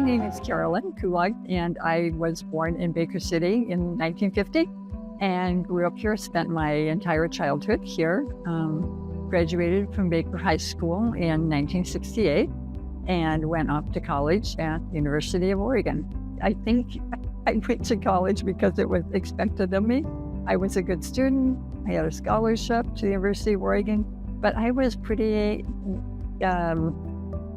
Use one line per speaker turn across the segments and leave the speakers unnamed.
name is Carolyn Kulog, and I was born in Baker City in 1950 and grew up here, spent my entire childhood here, graduated from Baker High School in 1968 and went off to college at the University of Oregon. I think I went to college because it was expected of me. I was a good student. I had a scholarship to the University of Oregon, but I was pretty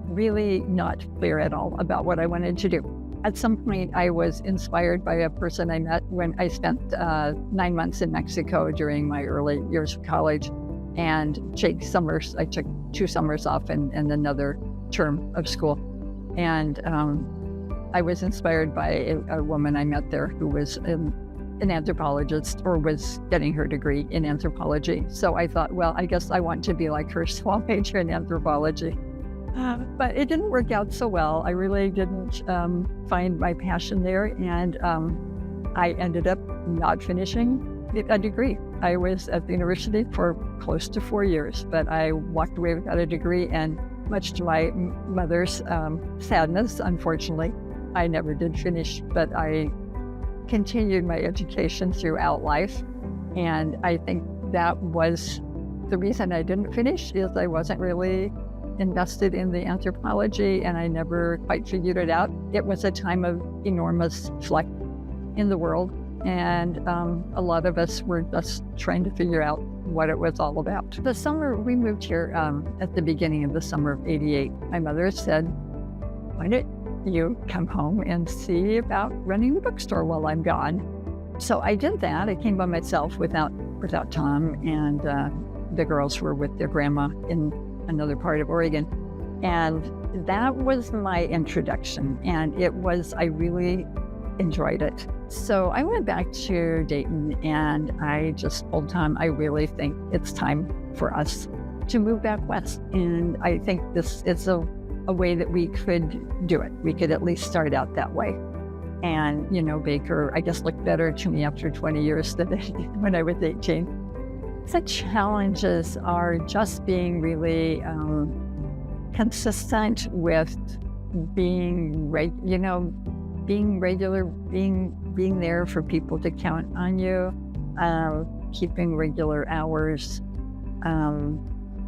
really not clear at all about what I wanted to do. At some point, I was inspired by a person I met when I spent 9 months in Mexico during my early years of college, and I took 2 summers off and another term of school. And I was inspired by a woman I met there who was an anthropologist, or was getting her degree in anthropology. So I thought, well, I guess I want to be like her, so I'll major in anthropology. But it didn't work out so well. I really didn't find my passion there, and I ended up not finishing a degree. I was at the university for close to 4 years, but I walked away without a degree, and much to my mother's sadness, unfortunately, I never did finish, but I continued my education throughout life. And I think that was the reason I didn't finish, is I wasn't really invested in the anthropology, and I never quite figured it out. It was a time of enormous flux in the world, and a lot of us were just trying to figure out what it was all about. The summer we moved here, at the beginning of the summer of '88, my mother said, "Why don't you come home and see about running the bookstore while I'm gone?" So I did that. I came by myself without Tom, and the girls were with their grandma in another part of Oregon. And that was my introduction, and I really enjoyed it. So I went back to Dayton, and I just told Tom, I really think it's time for us to move back west. And I think this is a way that we could do it. We could at least start out that way. And, Baker, I guess, looked better to me after 20 years than it did when I was 18. The challenges are just being really consistent with being regular, being there for people to count on you, keeping regular hours.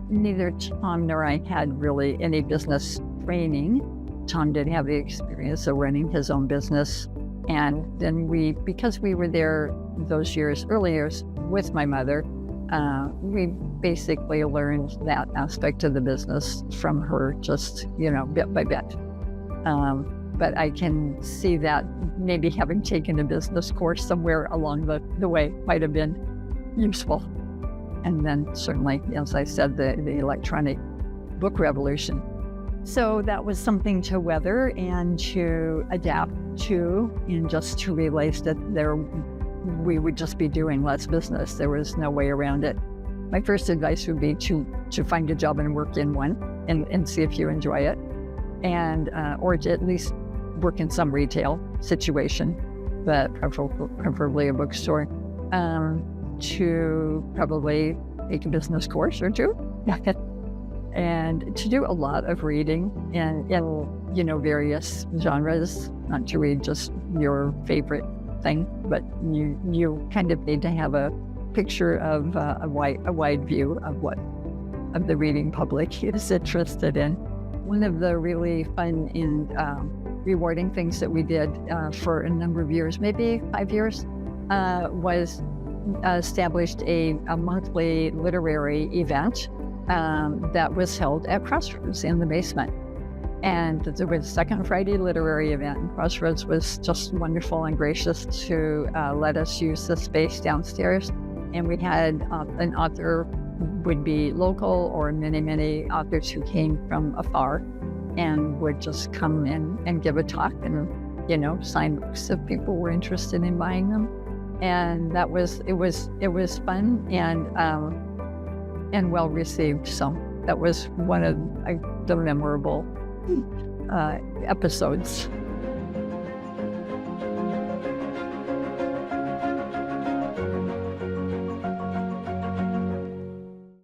Neither Tom nor I had really any business training. Tom did have the experience of running his own business. And then because we were there those early years with my mother, we basically learned that aspect of the business from her, just, bit by bit. But I can see that maybe having taken a business course somewhere along the way might have been useful. And then certainly, as I said, the electronic book revolution. So that was something to weather and to adapt to, and just to realize that we would just be doing less business. There was no way around it. My first advice would be to find a job and work in one, and see if you enjoy it, and or to at least work in some retail situation, but preferably a bookstore. To probably take a business course or two, and to do a lot of reading in various genres. Not to read just your favorite thing, but you kind of need to have a picture of a wide view of the reading public is interested in. One of the really fun and rewarding things that we did for a number of years, maybe 5 years, was established a monthly literary event that was held at Crossroads in the basement. And there was a second Friday literary event, and Crossroads was just wonderful and gracious to let us use the space downstairs. And we had an author, would be local, or many authors who came from afar, and would just come in and give a talk and, sign books if people were interested in buying them. And it was fun and well received. So that was one of the memorable episodes.